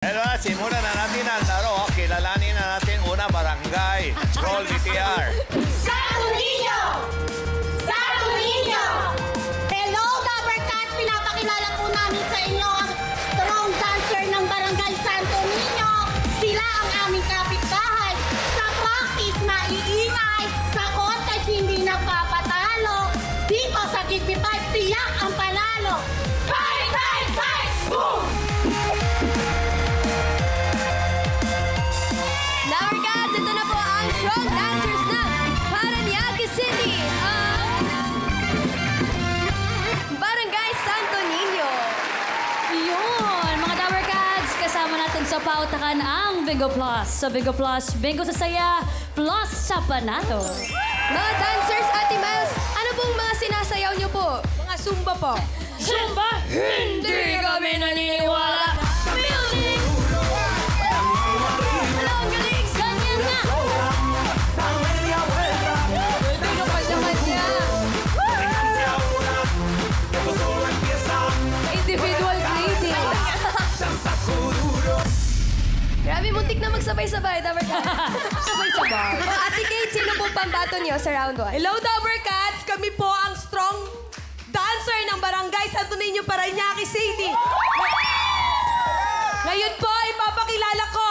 Hello, simulan na natin ang laro. Kilalanin na natin una barangay. Roll VTR. Santo Niño! Santo Niño! Hello, Dabber Cats! Pinapakilala po namin sa inyo ang strong dancer ng Barangay Santo Niño. Sila ang aming kapitbahay. Sa practice, maiingay. Sa contest, hindi nagpapatalo. Dito sa 55, tiyak ang panalo. Fight, fight, fight! Boom! Dabber Cats, ito na po ang strong dancers ng Parañaque City, ang Barangay Santo Niño. Yun, mga Dabber Cats, kasama natin sa pautakan ang Bingo Plus. Sa Bingo Plus, bingo sa saya, plus sa panalo. Mga dancers, Ate Miles, ano pong mga sinasayaw niyo po? Mga Zumba po. Zumba, hindi kami naniniwala. Music! Hello, galing! Ganyan nga! Bingo pa naman niya. Individual creating. Grabe, muntik na magsabay-sabay, Dabber Cats. Sabay-sabay. Ate Kate, sino po pambato niyo sa round 1? Hello, Dabber Cats! Kami po ang strong dancer ng Barangay Santo Niño, Parañaque City. Ngayon po, ipapakilala ko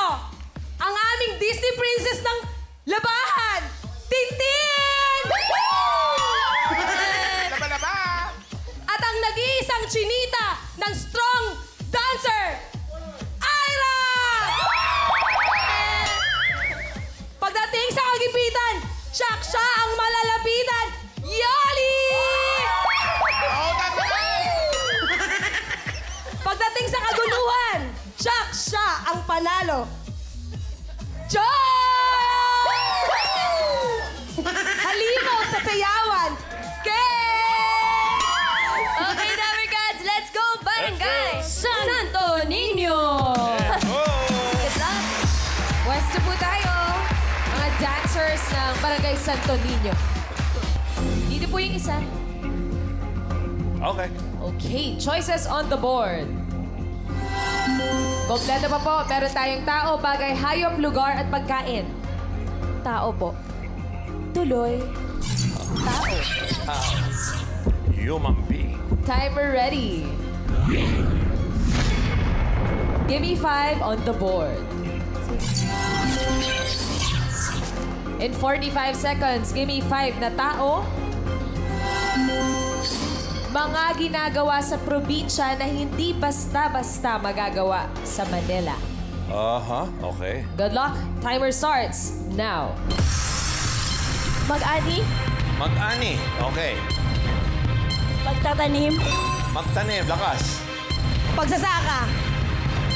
ang aming Disney Princess ng Labahan, Tintin! At ang nag-iisang chinita ng strong dancer, Ira! Pagdating sa kagipitan, siya ang malalapitan, Yoli! Pagdating sa kaguluhan, siya ang panalo, Joy! Halimaw sa sayawan, Kay! Okay, Dabber Cats, let's go, Barangay Santo Niño! Good luck! Pwesto po tayo, mga dancers ng Barangay Santo Niño. Dito po yung isa. Okay. Okay, choices on the board. Kompleto pa po, meron tayong tao, bagay, hayop, lugar at pagkain. Tao po. Tuloy. Tao. Human being. Timer ready. Give me 5 on the board. In 45 seconds, give me 5 na tao. Mga ginagawa sa probinsya na hindi basta-basta magagawa sa Manila. Okay. Good luck. Timer starts now. Mag-ani, Mag-ani. Okay. pagtatanim, Magtanim. Lakas. Pagsasaka.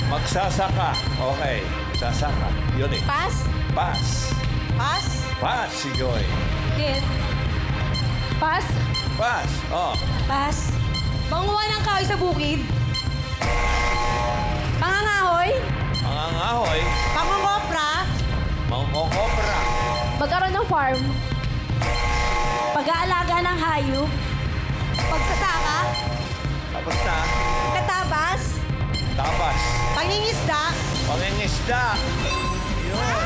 Magsasaka. Okay. Sasaka. Yun eh. Pass. Pass. Pass. Pass si Joy. Din. Pass. Pass. Oh. Pass. Manguha ng kahoy sa bukid. Pangangahoy. Mangangahoy. Pangungopra. Mangkokopra. Magkaroon ng farm. pag-aalaga ng hayop, Pagsasaka. Tapos na. Katabas. Tapas. Pangingisda. Pangingisda. Yun.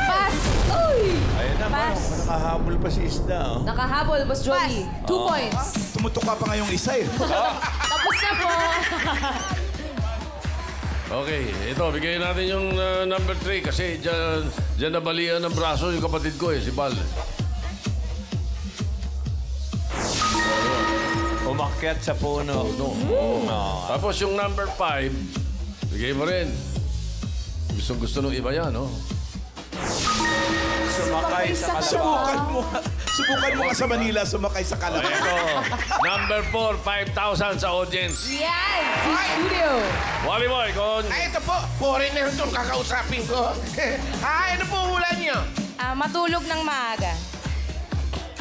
Pass. Uy! Ayun na, Pass. nakahabol pa si isda. Oh. Nakahabol, Boss Joey. 2 Oh. points. Tumutok ka pa ngayong isa eh. Tapos na po. Okay, ito, bigyan natin yung number 3 kasi dyan nabalian ng braso yung kapatid ko si Bal. Umakyat sa puno. No. Tapos yung number 5, bigay mo rin. Gustong-gusto nung iba yan, no? Sumakay sa kalabaw. Subukan mo nga sa Manila, sumakay sa kalabaw. Ito, number 4, 5,000 sa audience. Yan! Studio. Wally Boy, kon. Ay, ito po. Foreigner itong kakausapin ko. Ano po hula niyo? Matulog ng maaga.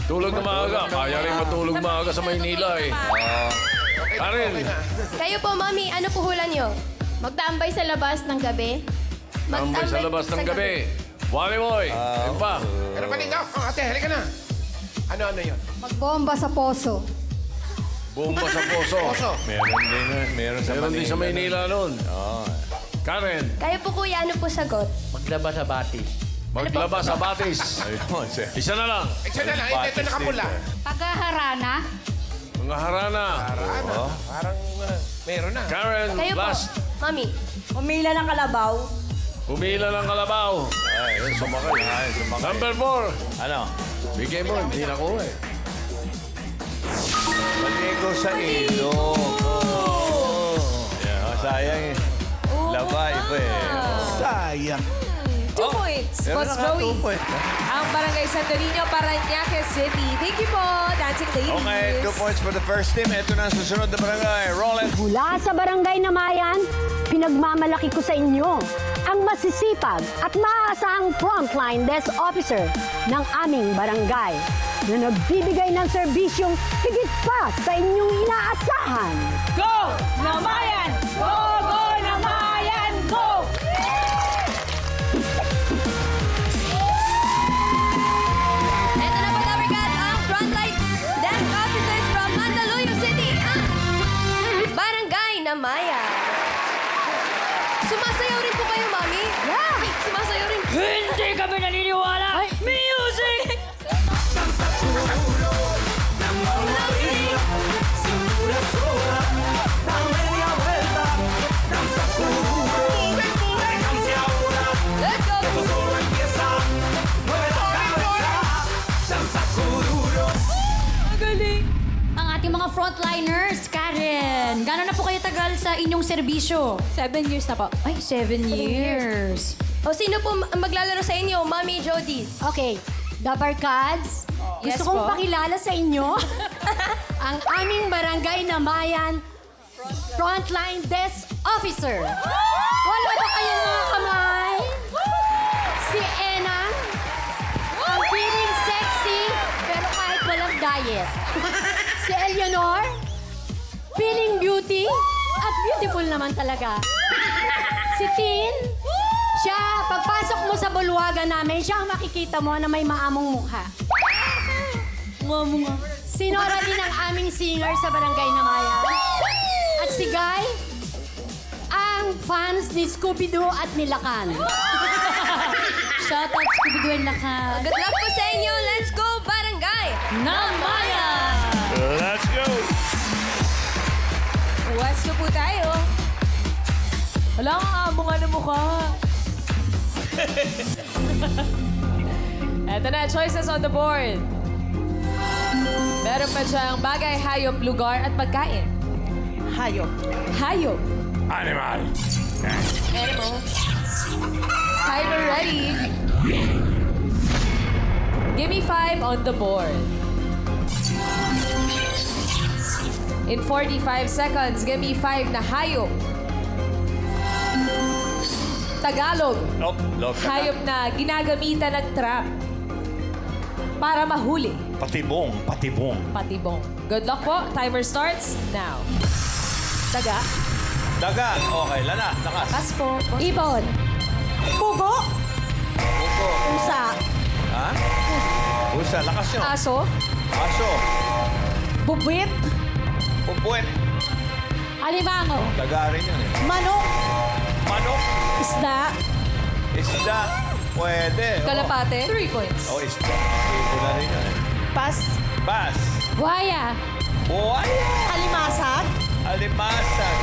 Tulog na maaga. Kaya rin matulog maaga sa Maynila eh. Karin, Kayo po, Mami, ano po hula niyo? Magtambay sa labas ng gabi? tambay sa labas ng gabi. Wally Boy, yun pa. Pero palingaw. Ate, halika na. Ano yun? Magbomba sa poso. Bomba sa poso. Oso. Meron din sa Meron din sa Maynila noon. Oo. Karen, Kayo po, kuya, ano po sagot? Maglaba sa batis. maglaba sa batis. Ayun, sir. Isa na lang. Isa na lang, ito nakapula. Pagkaharana. Mga harana. Parang meron na. Karen, Kayo po, last. mami. Umila ng kalabaw. Pumila ng kalabaw. Ay, sumakay. Ay, sumakay. Number 4. Ano? Bigay mo, hindi nakuha eh. Maligo sa ilog. Oh. Yeah, sayang eh. Laba, iba eh. Sayang. 2 points. Meron Boss na nga, Joey. 2 points. Ang Barangay Santo Niño, Parañaque City. Thank you po, Dancing Ladies. Okay, 2 points for the first team. Ito na ang susunod na barangay. Roll it. Mula sa Barangay Namayan, pinagmamalaki ko sa inyo ang masisipag at maaasahang frontline desk officer ng aming barangay na nagbibigay ng serbisyong higit pa sa inyong inaasahan. Go! Namayan! Go! Go! Namayan! Go! Ito na po, Tower Cat, ang frontline desk officers from Mandaluyong City, ang Barangay Namaya. Sumasayaw rin po kayo, mami? Yeah! Sumasayaw rin. Hindi kami naniniwala! Music! Let's go! Magaling! Ang ating mga frontliners, Karen. Gano'n na po kayo tagal sa inyong serbisyo? 7 years na po. Ay, 7 years. O sino po maglalaro sa inyo, Mami Jody? Okay, Dapper Cats, Yes gusto kong po. pakilala sa inyo ang aming Barangay Namayan Frontline Desk Officer. Wala ba kayong mga kamay? Si Enang, ang feeling sexy pero kahit walang diet. Si Eleanor, feeling beauty at beautiful naman talaga. Si Tin, siya, pagpasok mo sa bulwagan namin, siya ang makikita mo na may maamong mukha. Si Nora din ang aming singer sa Barangay Namayan. At si Guy, ang fans ni Scooby-Doo at Milakan. Shout out Scooby-Doo and Lakan. Good luck po sa inyo. Let's go, Barangay! Namayan! Let's go. West na po tayo. Wala kang amo nga na mukha. Eto na, choices on the board. Meron pa siyang bagay, hayop, lugar at pagkain. Hayop. Hayop. Animal. Animal. Timer ready. Give me 5 on the board. In 45 seconds, give me 5 na hayop. Tagalog. Nope, love ka na. Hayop na ginagamitan ng trap para mahuli. Patibong, patibong. Patibong. Good luck po. Timer starts now. Daga. Daga. Okay, lana. Lakas. Pass po. Ibon. Pugo. Pugo. Pusa. Ha? Pusa. Lakas nyo. Aso. Aso. Bubwit. Pupuwet. Alimango. Daga rin yun eh. Manok. Manok. Isda. Isda. Pwede. Kalapate. 3 points. Oh, isda. Ibo na rin yun eh. Pas. Bas. Buhaya. Buhaya. Alimasag. Alimasag.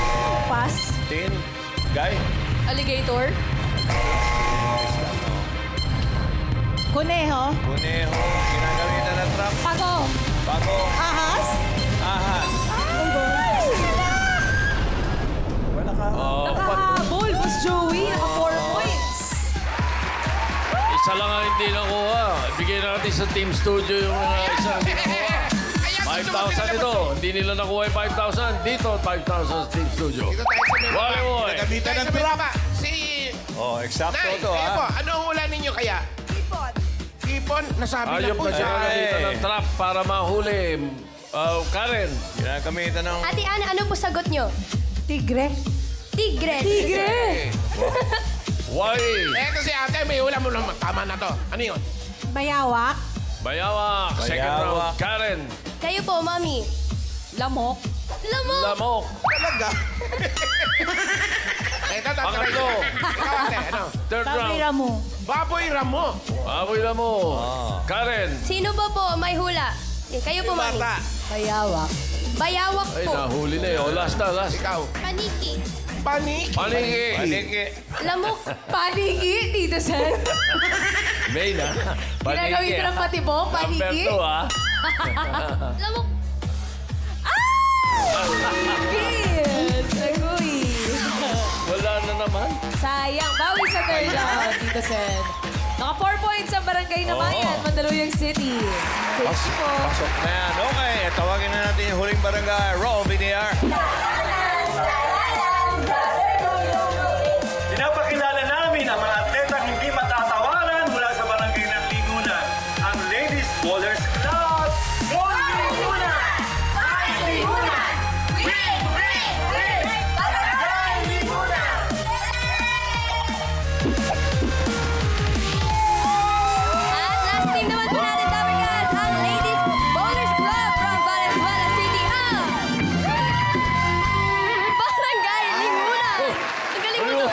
Pas. Tin. Guy. Alligator. Isda, no? Kuneho. Kuneho. Ginagamitan na trap. Pago. Bago. Ahas. Ahas. Wala ka. Nakahabol, Boss Joey. Naka 4 points. Isa lang ang hindi nakuha. Bigyan natin sa Team Studio yung isa hindi nakuha. 5,000 ito. Hindi nila nakuha yung 5,000. Dito, 5,000 sa Team Studio. Dito tayo sa may Wally boy. Nagamitan ng Tayo sa may trap. baba. Si... Oh, eksakto Nay, to, kayo po, ha? ano ang hula ninyo kaya? Hipon. Hipon? Nasabi na Ayun po pa siya siya. nagamitan ng trap para mahuli. Karen. Ginagamitan ng... Ate Ana, ano po sagot nyo? Tigre. Tigre. Why? Eto si ate, may hula mo naman. Tama na to. Ano yun? Bayawak. Bayawak. Second Bayawak. round. Karen. Kayo po, Mami. Lamok. Lamok. Lamok. Talaga. Ito, Pangatlo. Ikaw, ate, ano? Third round. mo. Baboy ramo. Baboy na mo. Karen. Sino ba po may hula? Kayo po, Mami. Bata. Bayawak. Bayawak Ay, po. nahuli na yun. Last na, last. Ikaw. Paniki. Paniki. Paniki. Paniki. Lamok. Paniki, Tito Sen. May na. Ginagawin ko ng patibong, Number paniki. 2, ha? Lamok. Yes! Agoy. Wala na naman. Sayang. Bawi sa third round, Tito Sen. Naka 4 points ang barangay na Mayan, Mandaluyong City. Thank you po. Pasok na yan. Okay, tawagin na natin yung huling barangay. Roll, BDR. Pinapakilala namin ang mga atletang hindi matatawaran mula sa barangay ng Lingunan, ang Ladies Bowlers Club. Go Lingunan! Ay, Lingunan! Win! Win! Win! Barangay Lingunan! At last team naman po natin, Dapper Cats, ang Ladies Bowlers Club from Valenzuela City, ang Barangay Lingunan. Ang galing mo doon.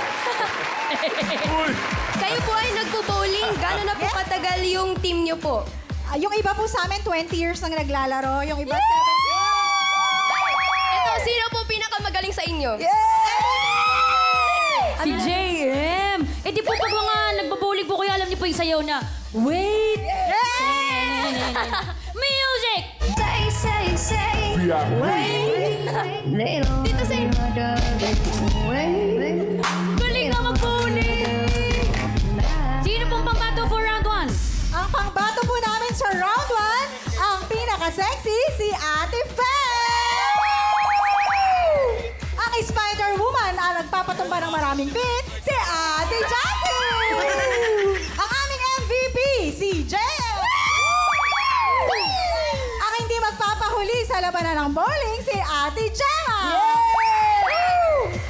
Kayo po ay nagpo-bowling. Gano'n na po katagal yung team niyo po? Yung iba po sa amin, 20 years nang naglalaro. Yung iba, 7 Ito, sino po pinakamagaling sa inyo? Si JM. Eh di po pag mga nagbabowling po kayo, alam niyo po yung sayaw na, wait. Music! Dito sa inyo. Galing na mag-bowling! Sino pong pambato for round 1? Ang pangbato po namin sa round 1, ang pinaka-sexy, si Ate Faye! Ang Spider-Woman, ang nagpapatumba ng maraming pin, si Ate Jackie! Ang aming MVP, si JM! Ang hindi magpapahuli sa labanan ng bowling, si Ate Gemma!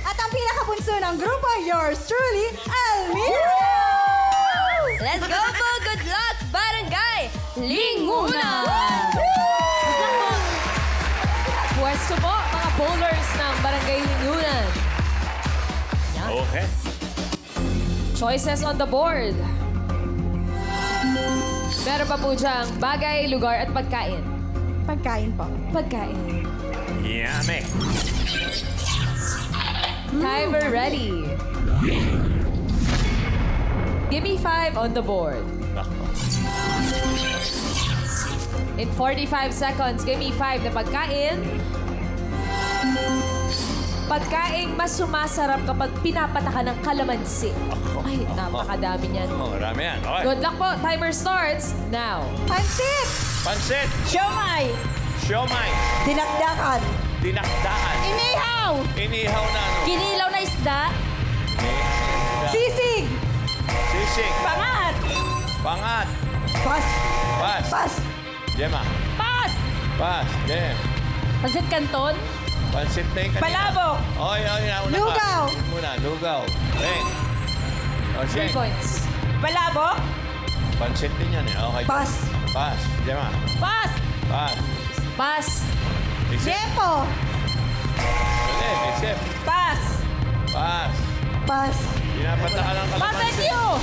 At ang pinakabunso ng grupo, yours truly, Elmira! Let's go po! Good luck, Barangay Lingunan! Pwesto po, mga bowlers ng Barangay Lingunan. Okay. Choices on the board. Meron pa po diyang bagay, lugar at pagkain. Pagkain po. Pagkain. Yummy. Timer ready. Give me 5 on the board. In 45 seconds, give me 5 na pagkain. Pagkain mas sumasarap kapag pinapatakan ng kalamansi. Ay, napakadami niyan. Oh, marami yan. Okay. Good luck po. Timer starts now. Pansit! Pansit. Siomay! Siomay. Dinakdakan! Dinakdakan. Inihaw! Inihaw na ano? Kinilaw na isda. Sisig! Sisig. Pangat! Pangat. Pas! Pas. Pas! Gemma. Pas! Pas. Gem. Pansit Canton. Pansit na yung kanina. Palabok. Oy, nauna ka. Lugaw. Yun muna, lugaw. Beng. O, 3 Sheng. points. Palabok? Pansit din yan eh. Okay. Pas! Pas. Gemma. Pas! Pas. Pass. Isip. Tempo! Isip. Pas! Pas. Pas! Pinapatakan ng kalamansi. Barbecue!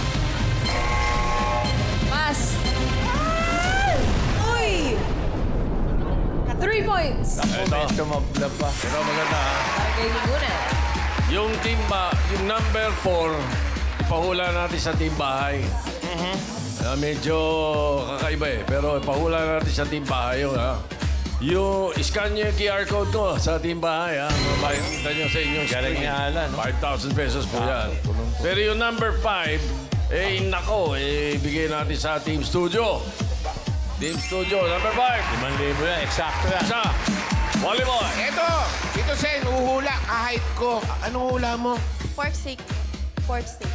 Pass. Uy! 3 points. Ito mabla pa. Ito maganda, ha? Barangay Lingunan. Yung team yung number 4, ipahula natin sa team bahay. Medyo kakaiba eh. Pero ipahula natin sa team bahay yun, ha? Yung scan nyo yung QR code ko sa team bahay, ha? Makikita nyo sa inyong Galing screen. ni Alan, no? 5,000 pesos po yan. Pero yung number 5, nako, bigay natin sa Team Studio. Team Studio, number 5. 5,000 yan. Eksakto yan. Isa, Wally Boy. Ito, Tito Sen, uhula, kahit ko. Anong hula mo? Pork steak. Pork steak.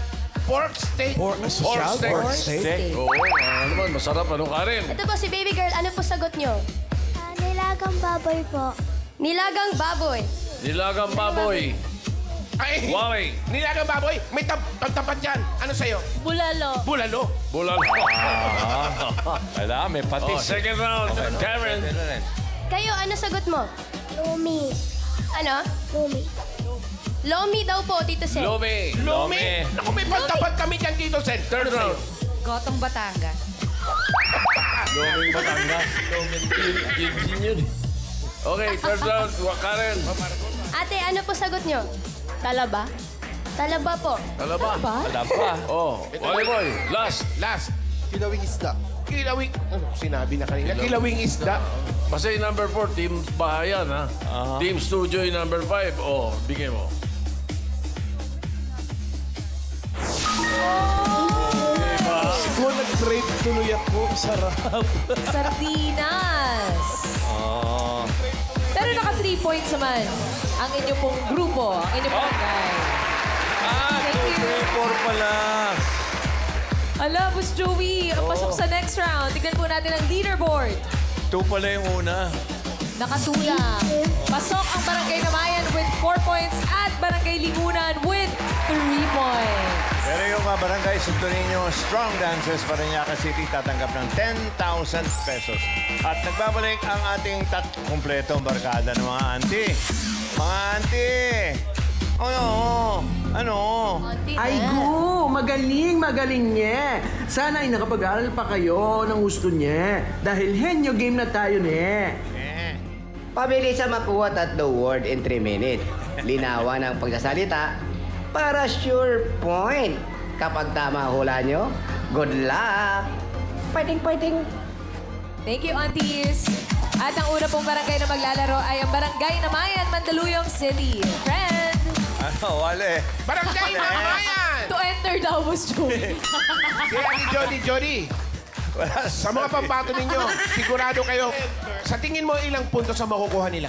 Pork steak. Pork steak. Oo, ano naman, masarap. Ano ka rin? Ito po si baby girl. Ano po sagot nyo? Nilagang baboy po. Nilagang baboy. Nilagang baboy. Ay, Wally. nilagang baboy. May tapat dyan. Ano sa'yo? Bulalo. Bulalo. Bulalo. Wala, may patis. Oh, second round. Karen. Kayo, ano sagot mo? Lumi. Ano? Lumi. Lomi daw po, Tito Sen. Lomi. Lumi. Naku, may pagtapat kami dyan dito, Sen. Third round. Gotong Batangas. Loming Batangas. Loming Gilgin yun. Okay, third round. Karen. Ate, ano po sagot nyo? Talaba? Talaba po. Talaba. Wala pa. Oh, Wally Boy. Last. Kilawing isda. Kilawing... Ano, sinabi na kanina. Kilawing isda. Basta yung number 4, Team Bahayan, ha? Team Studio yung number 5. Oh, bigay mo. Kung nag-grape tuloy ako, sarap. Sardinas. Oh. Pero naka 3 points naman ang inyo pong grupo, ang inyo pong barangay. Thank you. 4 pala. Ala, Boss Joey, pasok sa next round. Tignan po natin ang leaderboard. 2 pala yung una. Nakatulang. Pasok ang Barangay Namayan with 4 points at Barangay Lingunan with 3 points. Pero yung barangay Santo Niño Strong Dancers Parañaque City tatanggap ng 10,000 pesos. At nagbabalik ang ating kompletong barkada ng mga auntie. Mga auntie! Ano? Ay, magaling niya. Sana ay nakapag-aral pa kayo ng gusto niya. Dahil henyo game na tayo niya. Pabilis sa makuha 3 word in 3 minutes. Linawan ang pagsasalita para sure point. Kapag tama hula nyo, good luck! Fighting! Thank you, aunties. At ang una pong barangay na maglalaro ay ang Barangay Namayan, Mandaluyong City. Friend! Ano, Wale? Barangay Namayan! To enter daw, Boss Joey. Kaya ni Jody. Sa mga pambato ninyo, sigurado kayo, sa tingin mo ilang puntos ang makukuha nila?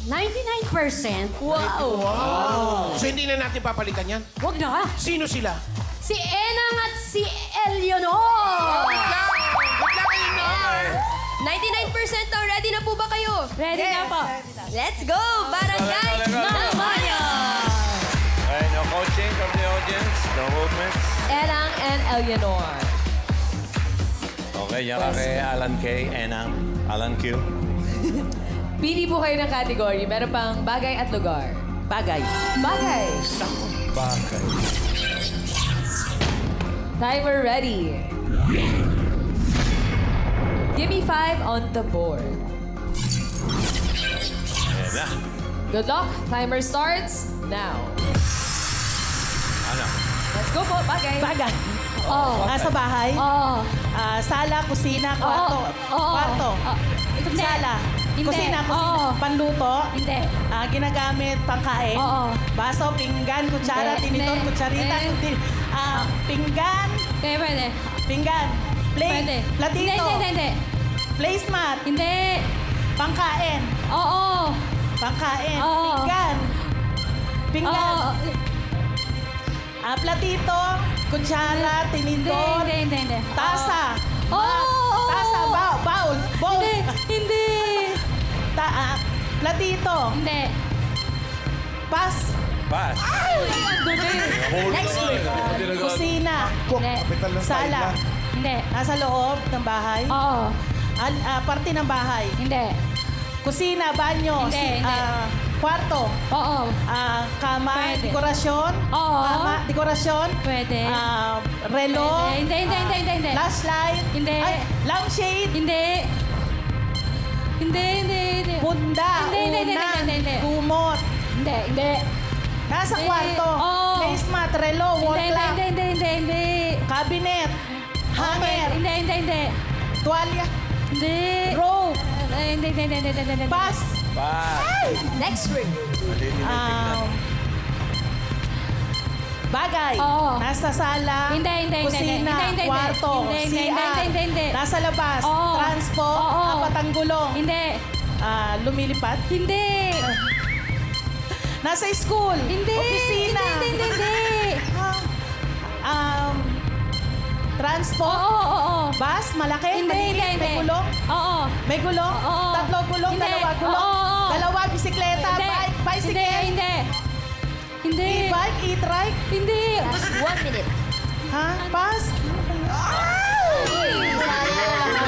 99%. Wow! So hindi na natin papalitan yan? Huwag na. Sino sila? Si Enang at si Eleanor. Good luck, Eleanor! 99% daw. Ready na po ba kayo? Ready na po. Let's go! Barangay Namayan! Okay, no coaching from the audience, no movements. Erang and Eleanor. Okay, yan kay Alan K. Enang, Alan Q. Pili po kayo ng category. Meron pang bagay at lugar. Bagay. Bagay. Bakay. Timer ready. Give me 5 on the board. Ayan na. Good luck. Timer starts now. Ano? Let's go po. Bagay. Bagay. Oh. Sa bahay. Oh. Sala, kusina, kwarto. Kwarto. Hindi. Sala. Hindi. Kusina, Oo. panluto. Hindi. Ginagamit pangkain. Oo. Baso, pinggan, kutsara, Hindi. tinitor, Hindi. kutsarita. Hindi. Pinggan. Pwede. Pinggan. Plate. Pwede. Platito. Hindi. Placemat. Hindi. Pangkain. Oo. Pangkain. Oo. Pinggan. Pinggan. Oo. Platito, kutsara, tinidor, Hindi. tasa. Oo. Tasa, bowl. Hindi. Platito. Hindi. Pas. Pass. Next week. Kusina. Hindi. Sala. Hindi. Nasa loob ng bahay. Oo. Parte ng bahay. Hindi. Kusina, banyo. Hindi. Kwarto. Oo. Kama, Pwede. dekorasyon. Oo. Kama, dekorasyon. Pwede. Relo. Hindi. Flashlight. Hindi. Ay, lampshade. Hindi. Bunda. Hindi. Kumot. Hindi. Nasa Hindi. kwarto. Oo. Placemat, relo, wall clock. Hindi. Cabinet. Hanger. Hindi. Tuwalya. Hindi. Rope. Hindi. Pass. Pass. Next week. Bagay. Oo. Nasa sala. Hindi. Kusina. Hindi. Kwarto. Hindi. CR. Hindi. Nasa labas. Oo. Transpo. Oo. Patanggulong. Hindi. Lumilipad. Hindi. Nasa school. Hindi. Opisina. Hindi. Transpo. Oo. Bus. Malaki. Hindi. May gulong. Oo. May gulong. Oo. 3 gulong. Hindi. 2 gulong. Oo. 2 bisikleta. Bike. Bicycle. Hindi. E-bike. E-trike. Hindi. Last 1 minute. Pass.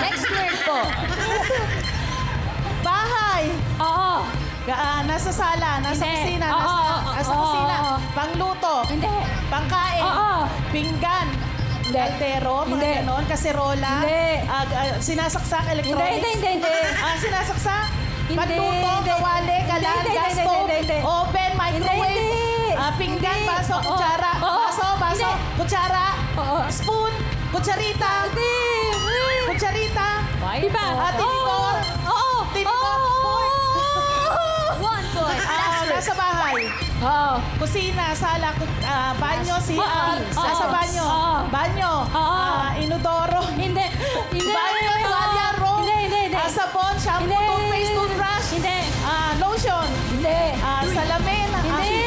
Next word po. Bahay. Oo. Nasa sala. Nasa Hindi. kusina. Oo. Nasa Sa kusina. Pangluto. Hindi. Pangkain. Pinggan. Kaldero, mga ganon. Kaserola. Sinasaksak electronics. Hindi. Sinasaksak. Panluto, kawali, galan, gas stove, oven, microwave. Pinggan, baso, kutsara. Baso, kutsara. Spoon, kutsarita. Kutsarita. Diba? Tinidor. Tinidor. 1 point. Nasa bahay. Kusina, sala, banyo, CR. Nasa banyo. Banyo. Inodoro. Hindi. Banyo, tuwalya, room. Hindi. Sabon, shampoo, toothpaste, toothbrush. Hindi. Lotion. Hindi. Salamin. Hindi.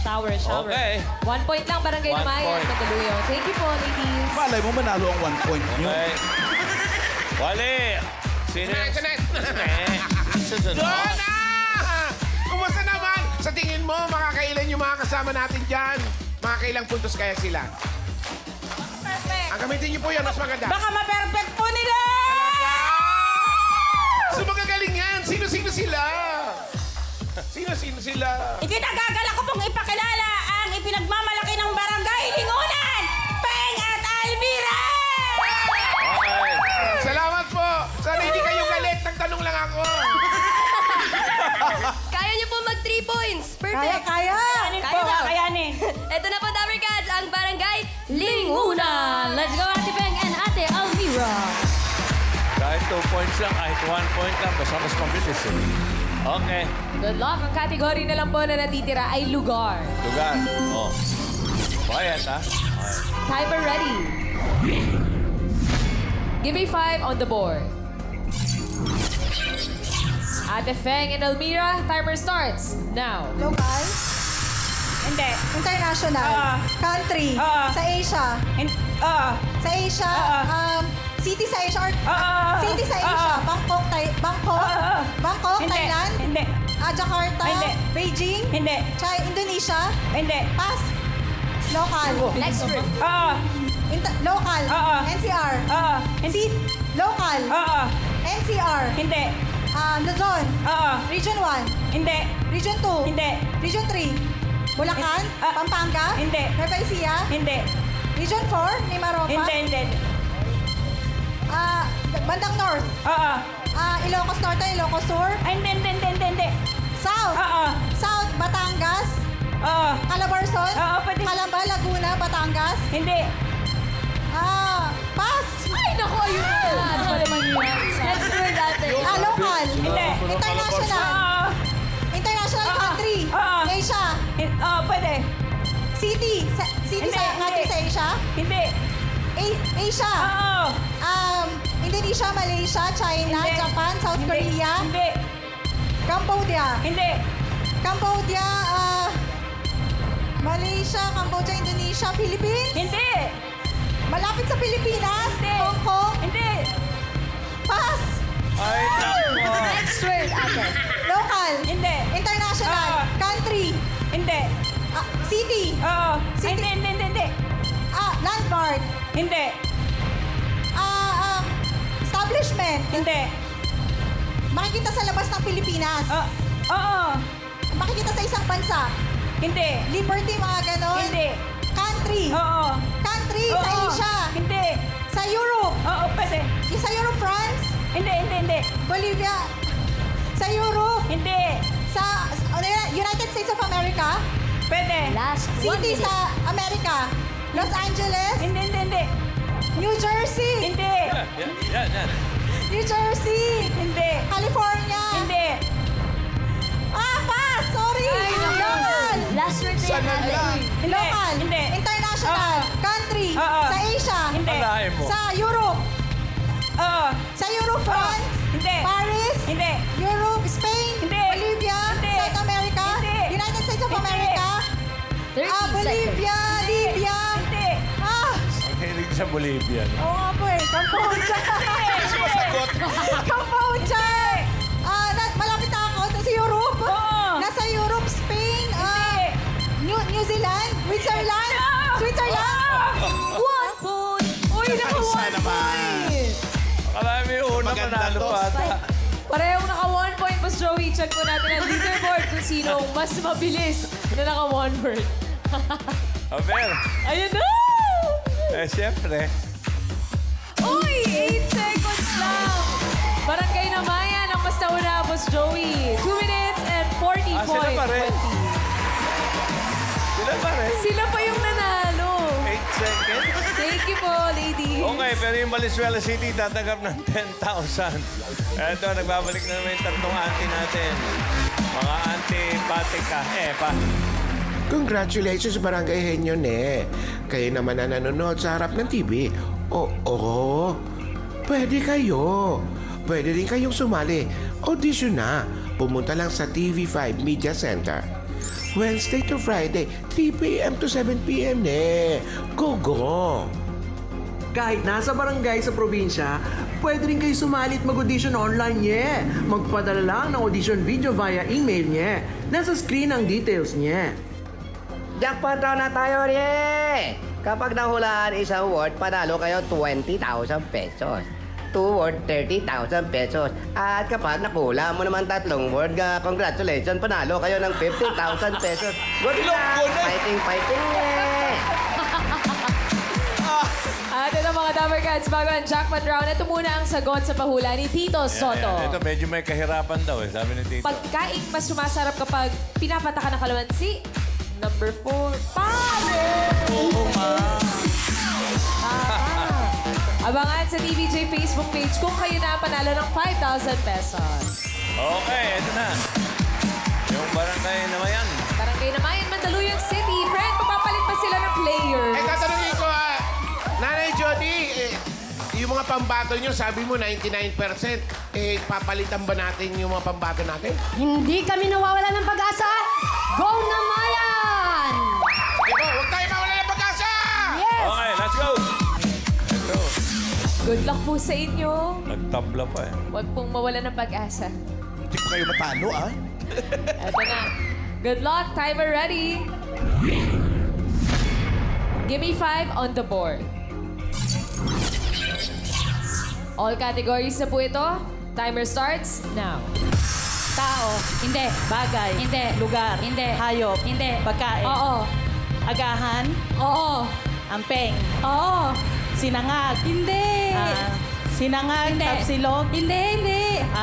Shower. Shower. Okay. 1 point lang, Barangay 1 Lumayan. point. Mandaluyong. Thank you po, ladies. Malay mo manalo ang 1 point nyo. Okay. Wali. Sino yung... Susunod. Jonah! Kumusta naman? Sa tingin mo, makakailan yung mga kasama natin dyan? Makakailang puntos kaya sila? Perfect. Ang gamitin niyo po yan, mas maganda. Baka ma-perfect po nila! So magagaling yan. Sino-sino sila? Sino-sino sila? Itinagagala ko pong ipakilala ang ipinagmamalaki ng barangay Lingunan, Peng at Alvira! Okay. Salamat po. Sana hindi kayo galit. Nagtanong lang ako. Kaya niyo po mag 3 points. Perfect. Kaya! Kayanin. Ito na po, Dabber Cats, ang Barangay Lingunan. Let's go, Ate Peng and Ate Alvira. Kahit 2 points lang, kahit 1 point lang, basta mas mabilis eh. Okay. Good luck. Ang category na lang po na natitira ay lugar. Lugar. Oh. Quiet, ha? Timer ready. Give me 5 on the board. Ate Feng and Elmira, timer starts now. Local? Hindi. International? Country? Sa Asia? Sa Asia? City sa Asia? City sa Asia? Bangkok? Bangkok? Thailand? Hindi. Jakarta? Hindi. Beijing? Hindi. Indonesia? Hindi. Pass? Local? Next word. Local? NCR? Local? NCR? Hindi. Luzon? Region 1? Hindi. Region 2? Hindi. Region 3? Bulacan? Pampanga? Hindi. Nueva Ecija? Hindi. Region 4? Mimaropa? Hindi. Bandang North? Ilocos Norte, Ilocos Sur? Hindi. South? South, Batangas? Calabarzon? Pwede. Calamba, Laguna, Batangas? Hindi. Pass? Ay, naku, ayun na. Ano ba naman yun? Next word, Ate. Local? Hindi. International? International country? Asia? Pwede. City? City Hindi, sa country hindi. sa Asia? Hindi. Asia? Indonesia, Malaysia, China, Hindi. Japan, South Hindi. Korea? Hindi. Cambodia? Hindi. Cambodia, Malaysia, Cambodia, Indonesia, Philippines? Hindi. Malapit sa Pilipinas? Hindi. Hong Kong? Hindi. Pass? Ay, naku. Next word, Ate. Local? Hindi. International? Country? Hindi. City? City? Hindi. Landmark? Hindi. Establishment? Hindi. Makikita sa labas ng Pilipinas? Makikita sa isang bansa? Hindi. Liberty, mga ganon? Hindi. Country? Country? Sa Oo. Asia? Hindi. Sa Europe? Pwede. Sa Europe, France? Hindi. Bolivia? Sa Europe? Hindi. Sa United States of America? Pwede. Last 1 City minute. sa America? Los Angeles? Hindi. New Jersey? Hindi. Yan. New Jersey? Hindi. California? Hindi. Pass! Sorry! Local! Last word na yan, Ate. Local? Hindi. International? Country? Sa Asia? Hindi. Alahin mo. Sa Europe? Sa Europe, France? Hindi. Paris? Hindi. Europe? Spain? Hindi. Bolivia? Hindi. South America? Hindi. United States of Hindi. America? 30 seconds. Bolivia? Libya? Hindi. Ang hilig sa Bolivia. Oo nga po eh. Cambodia. Sumasagot. Cambodia. Malapit na ako. Sa Europe? Nasa Europe, Spain? New Zealand? Switzerland? Switzerland? 1 point. Uy, naku, Isa naman. Akala mo Maganda manalo to. pa ata. Parehong naka 1 point, Boss Joey. Check po natin ang leaderboard kung sino mas mabilis na naka 1 word. Aber, Ayun na! siyempre. Uy! 8 seconds lang! Barangay na Mayan ang mas nauna, Boss Joey. 2 minutes and 40 Sila pa rin. Sila pa rin. Sila pa yung nanalo. 8 seconds. Thank you po, ladies. Okay, pero yung Valenzuela City tatanggap ng 10,000. Eto, nagbabalik na naman yung tatlong auntie natin. Mga auntie Patika. Pa. Congratulations, Barangay Henyo, ne. Kayo naman na nanonood sa harap ng TV. Oo, pwede kayo. Pwede rin kayong sumali. Audition na. Pumunta lang sa TV5 Media Center. Wednesday to Friday, 3 p.m. to 7 p.m. ne. Go! Kahit nasa barangay sa probinsya, pwede rin kayo sumali at mag-audition online niya. Magpadala lang ng audition video via email niya. Nasa screen ang details niya. Jackpot raw na tayo, Rie! Kapag nahulaan isang word, panalo kayo 20,000 pesos. 2 word, 30,000 pesos. At kapag nakula mo naman 3 word, congratulations, panalo kayo ng 50,000 pesos. Good luck! Fighting! At ito mga Dabber Cats, bago ang jackpot round, ito muna ang sagot sa pahula ni Tito Soto. Ito, medyo may kahirapan daw sabi ni Tito. Pagkain mas sumasarap kapag pinapataka ng kalamansi. Number 4, pare! Oo, ma. Abangan sa TVJ Facebook page kung kayo na panalo ng 5,000 pesos. Okay, ito na. Yung barangay na mayan. Barangay na Mayan, Mandaluyong City. Friend, papapalit pa sila ng player. Tatanungin ko, Nanay Jody, yung mga pambato nyo, sabi mo 99%, papalitan ba natin yung mga pambato natin? Hindi kami nawawala ng pag-asa. Go na Mayan! Ito, huwag tayo mawala ng pag-asa! Yes! Okay, let's go. Ito, Good luck po sa inyo. nagtabla pa Huwag pong mawala ng pag-asa. Hindi ko kayo matalo, ah. Eto na. Good luck. Timer ready. Give me 5 on the board. All categories na po ito. Timer starts now. Tao. Hindi. Bagay. Hindi. Lugar. Hindi. Hayop. Hindi. Pagkain. Oo. Agahan. Oo. Ampeng. Oo. Sinangag. Hindi. Sinangag. Hindi. Tapsilog. Hindi.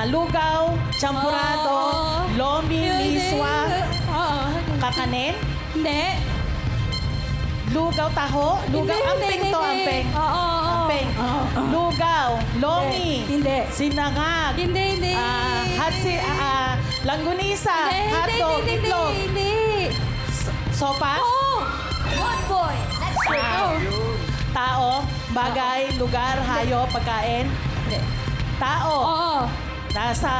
Lugaw. Champurado. Oo. Lomi. Hindi. Liswa. Oo. Kakanin. Hindi. Lugaw. Taho. Lugaw. Ampeng to. Ampeng. Oo. Ampeng. Lugaw. Lomi. Hindi. Sinangag. Hindi. Hatsi. Langgunisa. Hotdog. Itlog. Hindi. Sopas. Oo. 1 point. Let's go. Tao, bagay, lugar, hayop, pagkain. Hindi. Tao. Oo. Nasa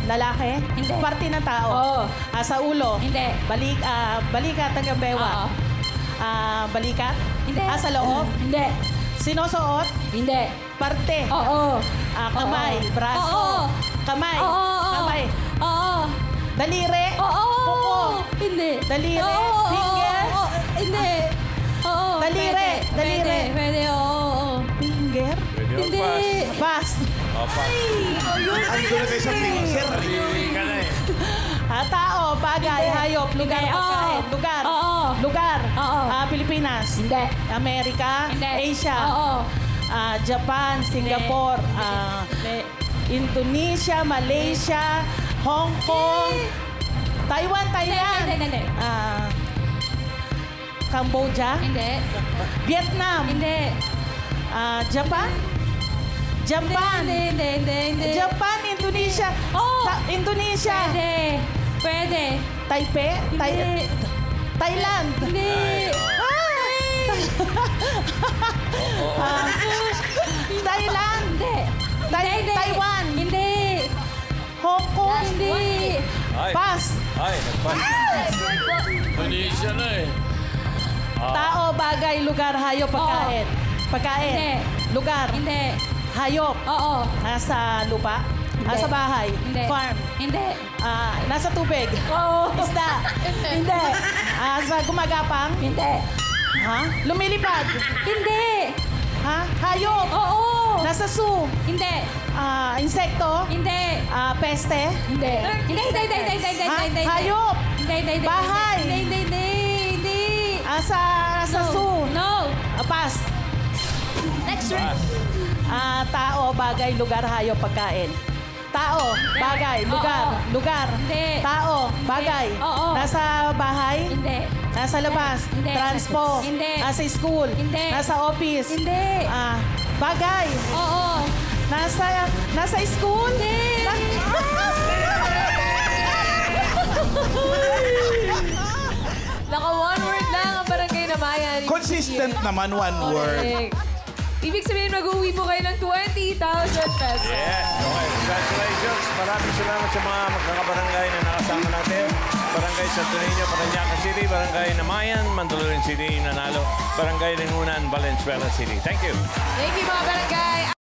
lalaki. Hindi. Parte ng tao. Oo. Sa ulo. Hindi. Balikat hanggang bewa. Oo. Balikat. Hindi. Sa loob. Hindi. Sinusuot. Hindi. Parte. Oo. Kamay. Oo. Braso. Oo. Kamay. Oo. Kamay. Oo. Daliri. Oo. Kuko. Hindi. Daliri. Oo. Finger. Oo. Hindi. Oo. Daliri. Daliri. Pwede. Oo. Finger. Pwede yung Hindi. pass. Pass. Pass. Ando na kayo sa finger. Hindi ka na Tao, bagay, hayop, lugar, Hindi. pagkain, Oo. lugar. Oo. Lugar. Oo. Pilipinas. Hindi. Amerika. Hindi. Asia. Oo. Japan, Singapore, Indonesia, Malaysia, Hong Kong, Taiwan, Thailand. Hindi. Cambodia, Hindi. Vietnam, Hindi. Japan. Japan. Hindi. Japan, Indonesia. Oo. Indonesia. Pwede. Taipei. Hindi. Thailand. Hindi. Thailand. Hindi. Taiwan. Hindi. Hong Kong. Hindi. Ay. Pass. Ay, nagpass. Malaysia na eh. Tao, bagay, lugar, hayop, pagkain. Pagkain. Hindi. Lugar. Hindi. Hayop. Oo. Nasa lupa. Hindi. Nasa bahay. Hindi. Farm. Hindi. Nasa tubig. Oo. Isda. Hindi. Sa gumagapang. Hindi. Lumilipad. Hindi. Hayop. Oo. Nasa zoo. Hindi. Insekto. Hindi. Peste. Hindi. Hindi. Hayop. Hindi. Bahay. Hindi. Sa zoo. No. Pass. Next round. Tao, bagay, lugar, hayop, pagkain. Tao, bagay, lugar, lugar. Hindi. Tao, bagay. Oo. Nasa bahay. Hindi. Nasa labas. Hindi. Transpo. Hindi. Nasa school. Hindi. Nasa office. Hindi. Bagay. Oo. Nasa school. Hindi. Naka one word lang ang barangay na Mayan. Consistent naman, one word. Correct. Ibig sabihin, mag-uwi po kayo ng 20,000 pesos. Yes. Okay. Congratulations. Maraming salamat sa mga magkakabarangay na nakasama natin. Barangay Santo Niño, Parañaque City, Barangay Namayan, Mandaluyong City, Nanalo, Barangay Lingunan, Valenzuela City. Thank you. Thank you mga barangay.